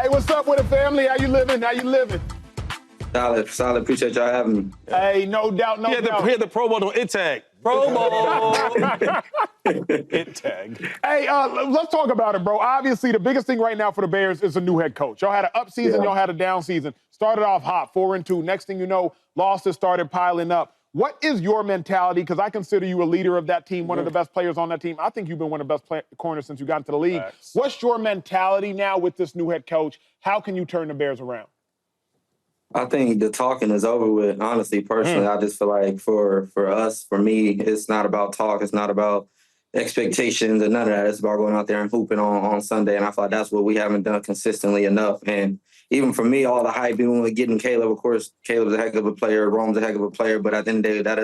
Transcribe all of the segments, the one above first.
Hey, what's up with the family? How you living? Solid. Appreciate y'all having me. Hey, no doubt. He had the Pro Bowl on it tag. Pro Bowl. It tag. Hey, let's talk about it, bro. Obviously, the biggest thing right now for the Bears is a new head coach. Y'all had an up season, y'all had a down season. Started off hot, 4-2. Next thing you know, losses started piling up. What is your mentality? Because I consider you a leader of that team, one of the best players on that team. I think you've been one of the best corners since you got into the league. Facts. What's your mentality now with this new head coach? How can you turn the Bears around? I think the talking is over with. Honestly, personally, I just feel like for us, for me, it's not about talk. It's not about expectations and none of that. It's about going out there and hooping on Sunday. And I feel like that's what we haven't done consistently enough. And even for me, all the hype, even with getting Caleb, of course, Caleb's a heck of a player. Rome's a heck of a player. But at the end of the day, that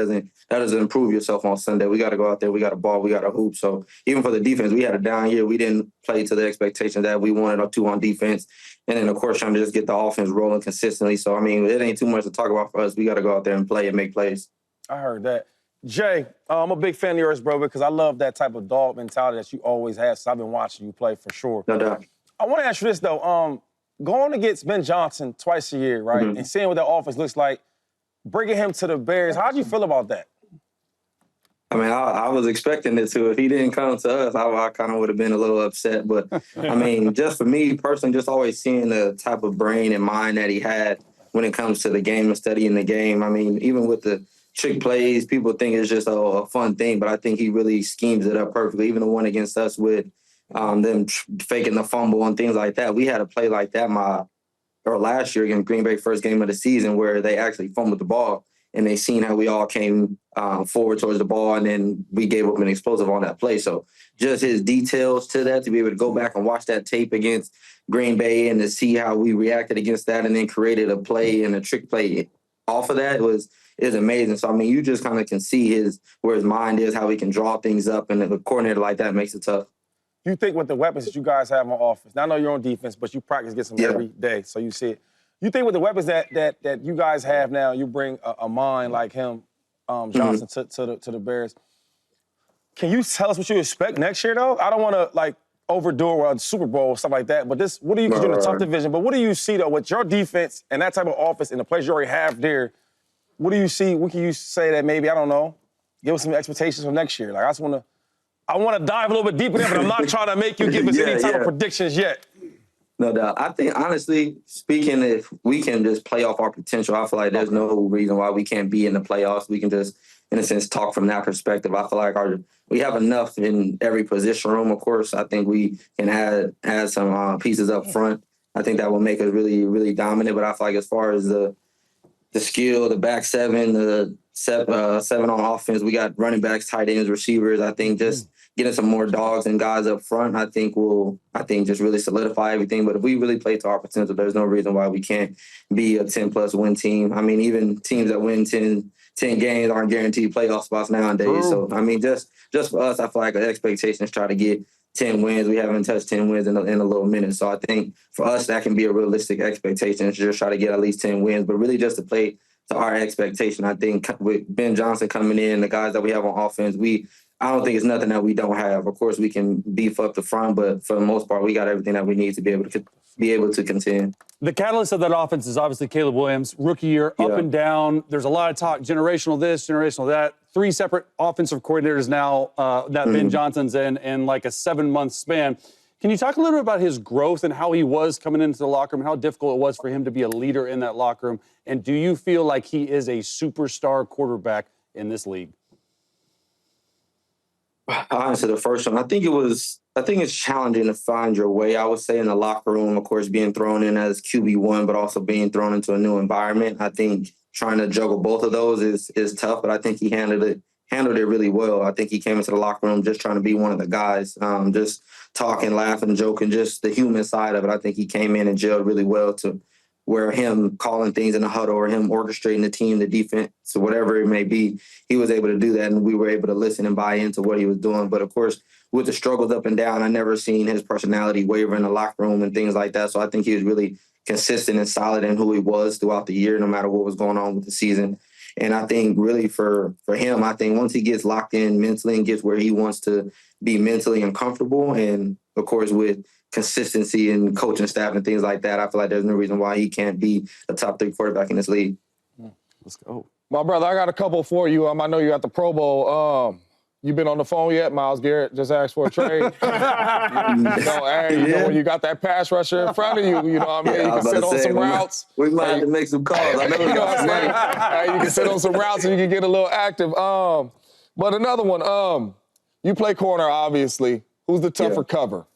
doesn't improve yourself on Sunday. We got to go out there. We got to ball. We got to hoop. So even for the defense, we had a down year. We didn't play to the expectation that we wanted to on defense. And then, of course, trying to just get the offense rolling consistently. So, I mean, it ain't too much to talk about for us. We got to go out there and play and make plays. I heard that. Jay, I'm a big fan of yours, bro, because I love that type of dog mentality that you always have. So I've been watching you play for sure. No doubt. I want to ask you this, though. Going against Ben Johnson twice a year, right, and seeing what that offense looks like, bringing him to the Bears, how do you feel about that? I mean, I was expecting it to. If he didn't come to us, I kind of would have been a little upset. But, I mean, just for me personally, just always seeing the type of brain and mind that he had when it comes to the game and studying the game. I mean, even with the trick plays, people think it's just a fun thing, but I think he really schemes it up perfectly. Even the one against us with them faking the fumble and things like that. We had a play like that last year against Green Bay, first game of the season, where they actually fumbled the ball. And they seen how we all came forward towards the ball, and then we gave up an explosive on that play. So just his details to that, to be able to go back and watch that tape against Green Bay and to see how we reacted against that and then created a play and a trick play off of that is amazing. So, I mean, you just kind of can see where his mind is, how he can draw things up, and a coordinator like that makes it tough. You think with the weapons that you guys have on offense, now I know you're on defense, but you practice against them every day, so you see it. You think with the weapons that you guys have now, you bring a mind like him, Johnson, to the Bears. Can you tell us what you expect next year, though? I don't want to, overdo it with Super Bowl or stuff like that, but what do you, because you're in a tough division, but what do you see, though, with your defense and that type of offense and the players you already have there? What do you see? What can you say that maybe, I don't know, give us some expectations for next year? I want to dive a little bit deeper there, but I'm not trying to make you give us any type of predictions yet. No doubt. I think, honestly speaking, if we can just play off our potential, I feel like there's no reason why we can't be in the playoffs. We can just, in a sense, talk from that perspective. I feel like we have enough in every position room. Of course, I think we can add some pieces up front. I think that will make us really, really dominant. But I feel like as far as the skill, the back seven, the seven on offense, we got running backs, tight ends, receivers. I think just getting some more dogs and guys up front, I think just really solidify everything. But if we really play to our potential, there's no reason why we can't be a 10-plus win team. I mean, even teams that win 10 games aren't guaranteed playoff spots nowadays. So, I mean, just for us, I feel like the expectation is try to get 10 wins. We haven't touched 10 wins in a little minute. So I think for us, that can be a realistic expectation to just try to get at least 10 wins, but really just to play to our expectation. I think with Ben Johnson coming in, the guys that we have on offense, I don't think it's nothing that we don't have. Of course, we can beef up the front, but for the most part, we got everything that we need to be able to contend. The catalyst of that offense is obviously Caleb Williams, rookie year, up and down. There's a lot of talk, generational this, generational that. 3 separate offensive coordinators now that Ben Johnson's in like a 7-month span. Can you talk a little bit about his growth and how he was coming into the locker room and how difficult it was for him to be a leader in that locker room? And do you feel like he is a superstar quarterback in this league? Honestly, the first one, I think it's challenging to find your way. I would say in the locker room, of course, being thrown in as QB1, but also being thrown into a new environment. I think trying to juggle both of those is tough, but I think he handled it really well. I think he came into the locker room just trying to be one of the guys, just talking, laughing, joking, just the human side of it. I think he came in and gelled really well to where him calling things in the huddle or him orchestrating the team, the defense, or whatever it may be, he was able to do that, and we were able to listen and buy into what he was doing. But, of course, with the struggles up and down, I never seen his personality waver in the locker room and things like that. So I think he was really consistent and solid in who he was throughout the year, no matter what was going on with the season. And I think really for him, I think once he gets locked in mentally and gets where he wants to be mentally and comfortable, and, of course, with consistency and coaching staff and things like that, I feel like there's no reason why he can't be a top 3 quarterback in this league. Let's go. My brother, I got a couple for you. I know you got the Pro Bowl. You been on the phone yet? Myles Garrett just asked for a trade. When you got that pass rusher in front of you, you know what I mean? You can sit on some routes. We might have to make some calls. I know you know what I'm saying? You can sit on some routes and you can get a little active. But another one, you play corner, obviously. Who's the tougher cover?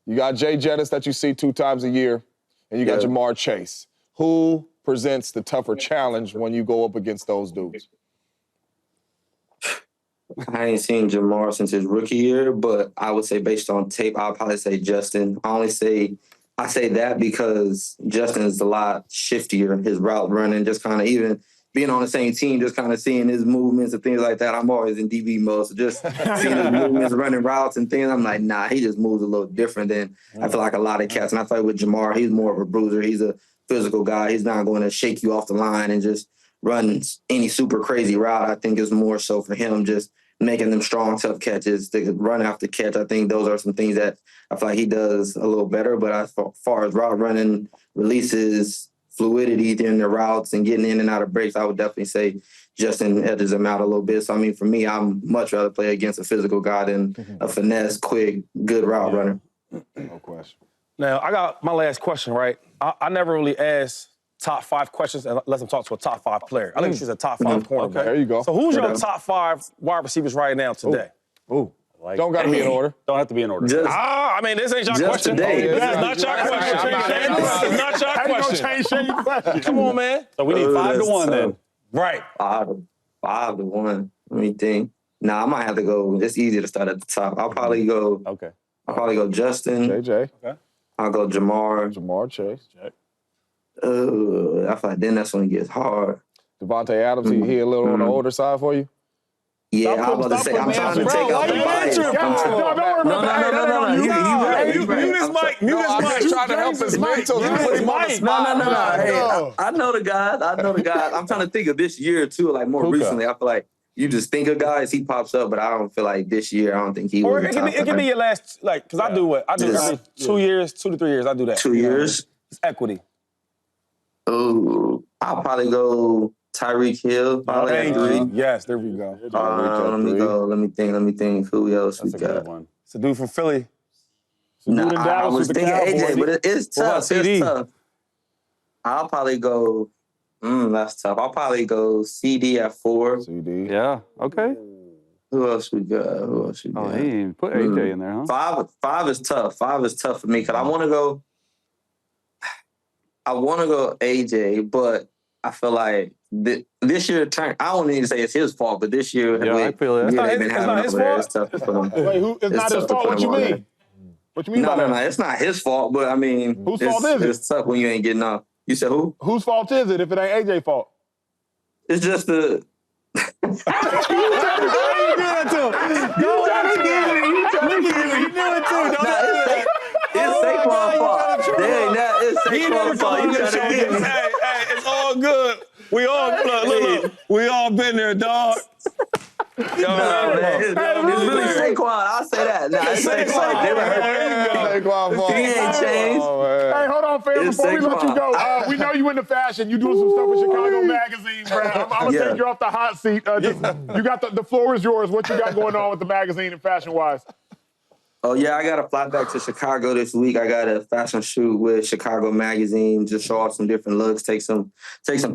You got Jay Jettis that you see 2 times a year, and you got Jamar Chase. Who presents the tougher challenge when you go up against those dudes? I ain't seen Jamar since his rookie year, but I would say based on tape, I'll probably say Justin. I say that because Justin is a lot shiftier, his route running, just kind of even being on the same team, just kind of seeing his movements and things like that. I'm always in DB mode, so just seeing his movements, running routes and things, I'm like, nah, he just moves a little different than I feel like a lot of cats. And I feel like with Jamar, he's more of a bruiser. He's a physical guy. He's not going to shake you off the line and just run any super crazy route. I think it's more so for him just making them strong, tough catches, to run after catch. I think those are some things that I feel like he does a little better. But as far as route running, releases, fluidity in the routes, and getting in and out of breaks, I would definitely say Justin edges him out a little bit. So, I mean, for me, I'm much rather play against a physical guy than a finesse, quick, good route runner. No question. Now, I got my last question, right? I never really asked top 5 questions unless I'm talking to a top 5 player. I think she's a top 5 cornerback. Okay. There you go. So who's your top 5 wide receivers right now today? Ooh. Don't got to be in order. Don't have to be in order. I mean, this ain't your question. Today. That's not your question. This is not your question. Come on, man. So we need 5 to 1 then. Right. 5 to 1. Let me think. Nah, I might have to go. It's easy to start at the top. I'll probably go. Okay. I'll probably go Justin. JJ. Okay. I'll go Jamar. Jamar Chase. Check. I feel like then that's when it gets hard. Devontae Adams, he a little on the older side for you? Yeah, I was about to say, I'm trying to take out the bias. No. Mute this mic. I'm just trying to help his mental. No. Hey, I know the guys. I'm trying to think of this year, too, like more recently. I feel like you just think of guys, he pops up, but I don't feel like this year, I don't think he was. Or it can be your last, like, because I do what? I do every 2 years, 2 to 3 years, I do that. 2 years? It's equity. Oh, I'll probably go Tyreek Hill. Probably at 3. Yes, there we go. Let me think. Who else That's we a good got? one. It's a dude from Philly. Dude in I Dallas was with the thinking Cowboys. AJ, but it's tough. CD? It's tough. I'll probably go. That's tough. I'll probably go CD at 4. CD. Yeah. Okay. Who else we got? Oh, he didn't put AJ in there, huh? 5 is tough. 5 is tough for me because I want to go AJ, but I feel like this year I don't need to say it's his fault, but this year Yeah, I feel it. It's not his fault. It's tough to put him. Wait, it's not his fault? What you mean? What you mean by that? No, it's not his fault, but I mean, Whose fault is it? It's tough when you ain't getting off. You said who? Whose fault is it if it ain't AJ's fault? It's just the. It's Saquon's fault. It's Saquon's fault. You gotta get me. Hey, it's all good. We all look. We all been there, dog. Man, it's really Saquon. I'll say that. It's Saquon. He ain't changed. Hey, hold on, fam. It's Before we let you Saquon. go, we know you into fashion. You doing some stuff with Chicago Magazine, bro. I'm going to take you off the hot seat. You got the floor is yours. What you got going on with the magazine and fashion-wise? Oh, yeah, I got to fly back to Chicago this week. I got a fashion shoot with Chicago Magazine, just show off some different looks, take some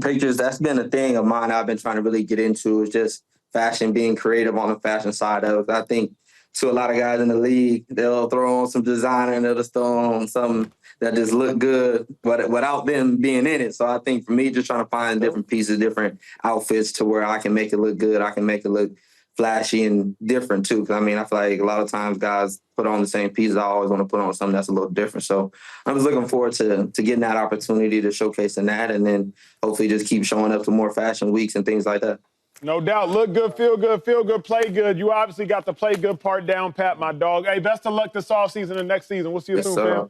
pictures. That's been a thing of mine I've been trying to really get into, is just fashion, being creative on the fashion side of it. I think to a lot of guys in the league, they'll throw on some designer and they'll just throw on something that just look good, but without them being in it. So I think for me, just trying to find different pieces, different outfits to where I can make it look good. I can make it look flashy and different too. Because I mean, I feel like a lot of times guys put on the same pieces. I always want to put on something that's a little different. So I'm just looking forward to getting that opportunity to showcasing that, and then hopefully just keep showing up to more fashion weeks and things like that. No doubt. Look good, feel good, play good. You obviously got the play good part down pat, my dog. Hey, best of luck this offseason and next season. We'll see you soon, fam.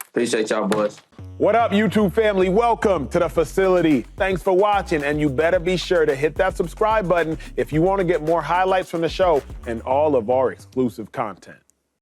Appreciate y'all, boys. What up, YouTube family? Welcome to the facility. Thanks for watching, and you better be sure to hit that subscribe button if you want to get more highlights from the show and all of our exclusive content.